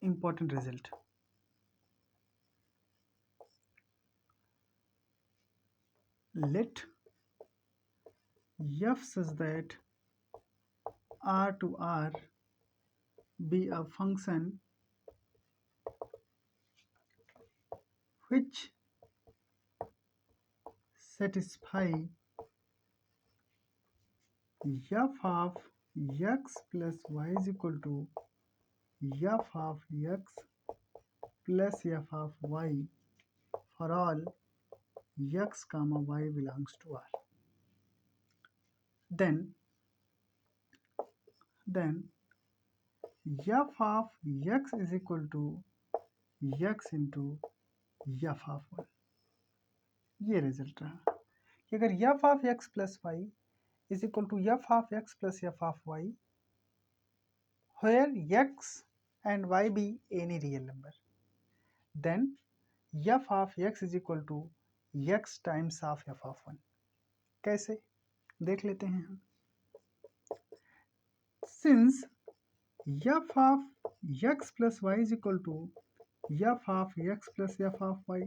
important result. Let f such that R to R be a function which satisfy f of x plus y is equal to f of x plus f of y for all x comma y belongs to R. Then f of x is equal to x into f of 1. ये result रहा कि अगर f of x plus y is equal to f of x plus f of y where x and y be any real number, then f of x is equal to x times of f of 1. कैसे देख लेते हैं हम. Since f of x plus y is equal to f of x plus f of y,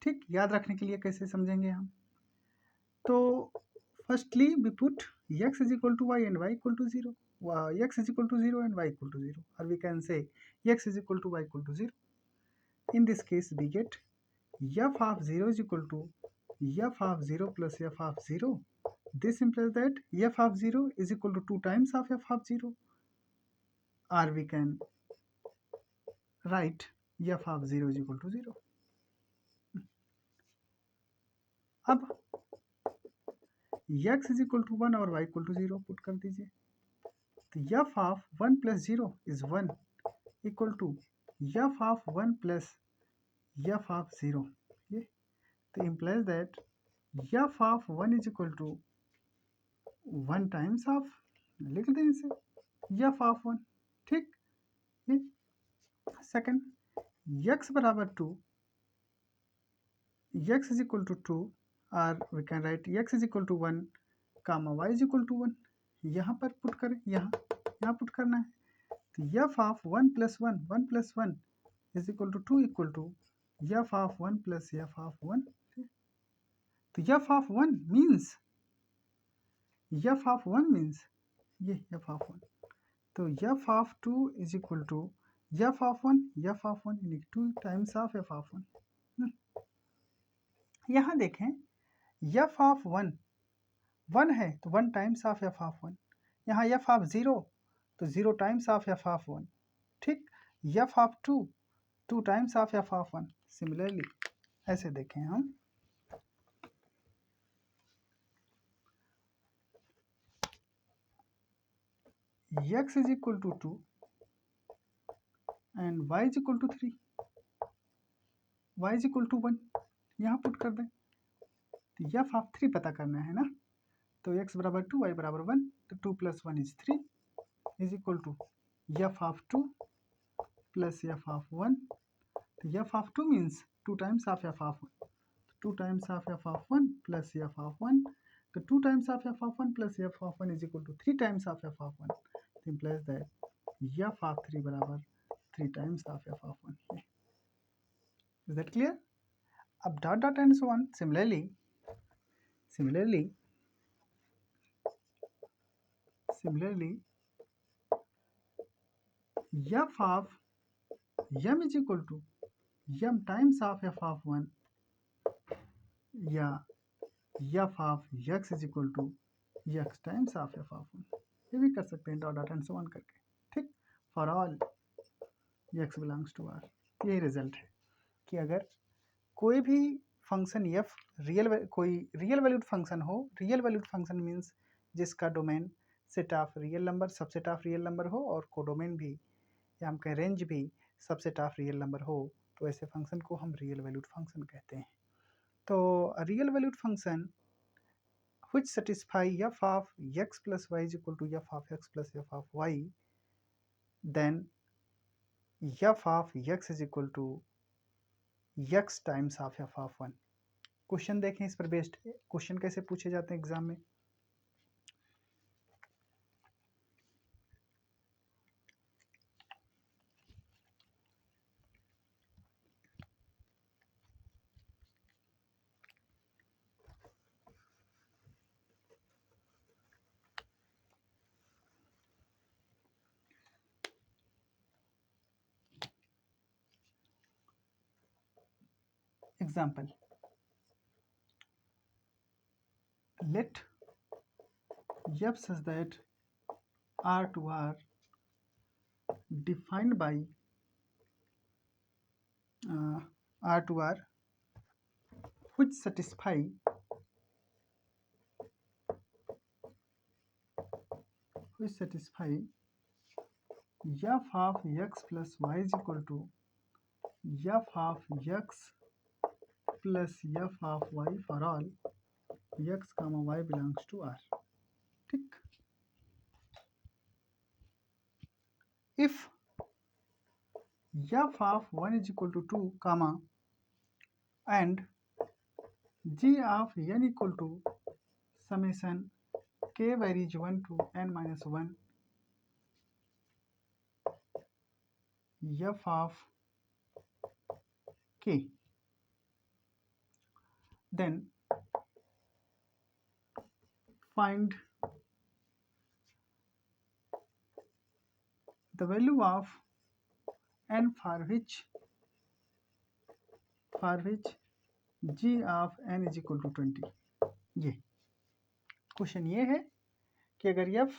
ठीक, याद रखने के लिए कैसे समझेंगे हम. तो firstly we put x is equal to y and y equal to 0. X is equal to 0 and y equal to 0, or we can say x is equal to y equal to 0. In this case we get f of 0 is equal to f of 0 plus f of 0. This implies that f of 0 is equal to 2 times of f of 0, or we can write f of 0 is equal to 0. अब x is equal to 1 और y equal to 0 put कर दीजिए. तो f of 1 plus 0 is 1 equal to f of 1 plus f of 0. ये तो implies that f of 1 is equal to 1 times of, लिख दें इसे, f of 1. ठीक. ये सेकंड x बराबर 2, x is equal to 2, और we can write x is equal to 1 comma y is equal to 1. यहाँ पर पुट करें, यहाँ पुट करना है. तो f of 1 plus 1 is equal to 2 equal to f of 1 plus f of 1. तो f of 1 means ये f of 1 तो f of 2 is equal to f of 1 यानी 2 times of f of 1. यहाँ देखें f of 1 है तो 1 times of f of 1. यहाँ f of 0 तो 0 times of f of 1. ठीक. f of 2 times of f of 1. Similarly ऐसे देखें हम, x is equal to 2 and y is equal to 3, y is equal to 1. यहाँ put कर दें. तो f of 3 पता करना है ना. तो x बराबर 2, y बराबर 1, तो 2 plus 1 is 3 is equal to f of 2 plus f of 1. तो f of 2 means 2 times of f of 1. 2 times of f of 1 plus f of 1. तो 2 times of f of 1 plus f of 1 is equal to 3 times of f of 1. It implies that f of 3 बराबर 3 times of f of 1. Is that clear? अब dot dot and so on. Similarly f of m is equal to m times of f of 1 या f of x is equal to x times of f of 1. ये भी कर सकते हैं dot dot and so on करके. ठीक. For all x belongs to R. यही result है कि अगर कोई भी फंक्शन f कोई रियल वैल्यूड फंक्शन हो. रियल वैल्यूड फंक्शन मीन्स जिसका domain set of real number, subset of real number हो, और कोडोमेन भी या हम कहें रेंज भी सबसेट ऑफ रियल नंबर हो, तो ऐसे फंक्शन को हम रियल वैल्यूड फंक्शन कहते हैं. तो real valued function which satisfy f of x plus y is equal to f of x plus f of y, then f of x is equal to x times of f of 1. Question देखें इस पर based. Question कैसे पूछे जाते हैं exam में. example, let f such that R to R defined by R to R which satisfy f of x plus y is equal to f of x plus f of y for all x comma y belongs to R. ठीक, if f of 1 is equal to 2 comma and g of n equal to summation k varies 1 to n minus 1 f of k, then find the value of n for which g of n is equal to 20. ये question ये है कि अगर f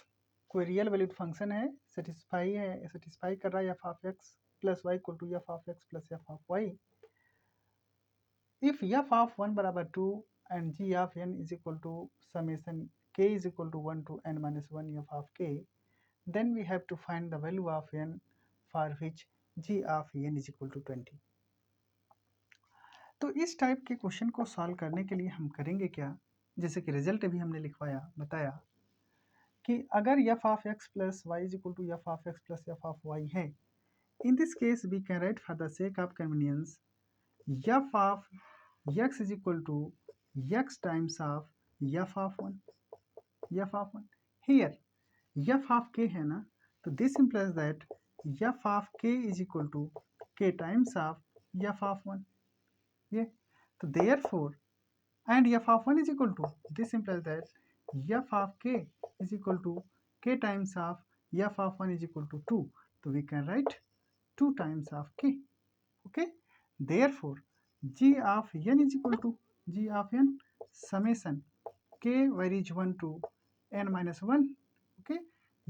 कोई real valued function है, satisfy कर रहा है f of x plus y equal to f of x plus f of y, if f of 1 बराबर 2 and g of n is equal to summation k is equal to 1 to n minus 1 f of k, then we have to find the value of n for which g of n is equal to 20. तो इस type के question को solve करने के लिए हम करेंगे क्या, जैसे कि रिजल्ट भी हमने लिखवाया, बताया कि अगर f of x plus y is equal to f of x plus f of y है, in this case we can write for the sake of convenience f of x is equal to x times of f of 1. Here f of k है ना, तो this implies that f of k is equal to k times of f of 1. ये तो therefore and f of 1 is equal to, this implies that f of k is equal to k times of f of 1 is equal to 2. So we can write 2 times of k. Okay, therefore g of n is equal to g of n summation k varies 1 to n minus 1. Okay,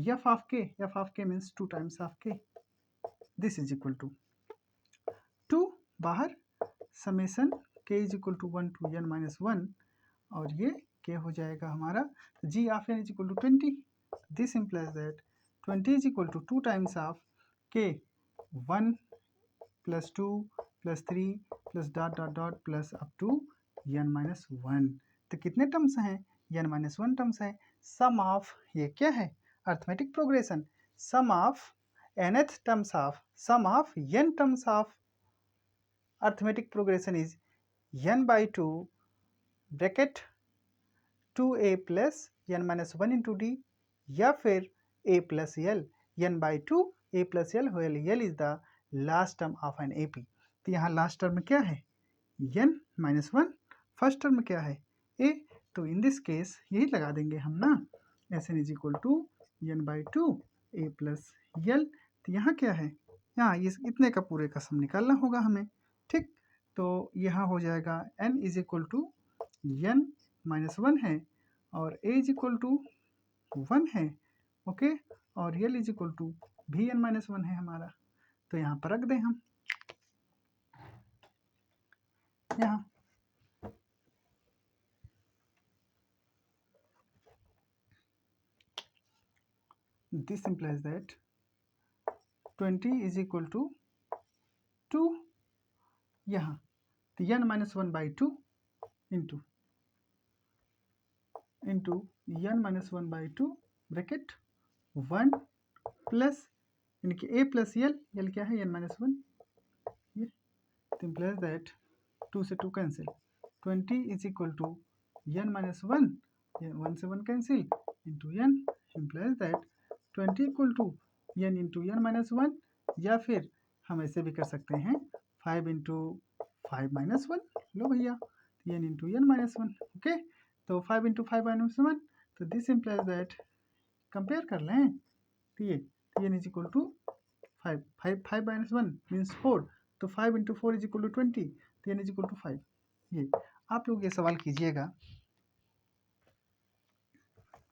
f of k means 2 times of k. This is equal to 2 बाहर summation k is equal to 1 to n minus 1 और ये k हो जाएगा हमारा g of n is equal to 20. This implies that 20 is equal to 2 times of k 1 plus 2 plus 3 plus dot dot dot plus up to n minus 1. तो कितने terms हैं, n minus 1 terms है. सम of ये क्या है, arithmetic progression, sum of nth terms of sum of n terms of arithmetic progression is n by 2 bracket 2a plus n minus 1 into d या फिर a plus l n by 2 a plus l where l is the last term of an AP. तो यहाँ last term क्या है n minus 1, first term क्या है a. तो in this case यही लगा देंगे हम ना, S N is equal to n by 2 a plus l. तो यहाँ क्या है, यहाँ इस इतने का पूरे का सम निकालना होगा हमें. ठीक, तो यहाँ हो जाएगा n is equal to n minus 1 है और a इज इक्वल टू 1 है. ओके, और l इज इक्वल टू भी n माइनस 1 है हमारा. तो यहाँ पर रख दें हम, यहाँ this implies that 20 is equal to 2 यहाँ, तो n minus 1 by 2 into n minus 1 by 2 bracket 1 plus यानी कि a प्लस l क्या है n माइनस 1. ये तो implies that 2 से 2 cancel, 20 is equal to n minus 1, 1 से 1 cancel into n implies that 20 equal to n into n minus 1, या फिर हम ऐसे भी कर सकते हैं 5 इंटू 5 माइनस 1. लो भैया, n into n minus 1. Okay, तो 5 इंटू 5 माइनस 1, तो दिस इम्प्लाइज दैट, कंपेयर कर लें तो ये n is equal to 5 minus 1 means 4, तो 5 × 4 = 20, तो n = 5। ये आप लोग ये सवाल कीजिएगा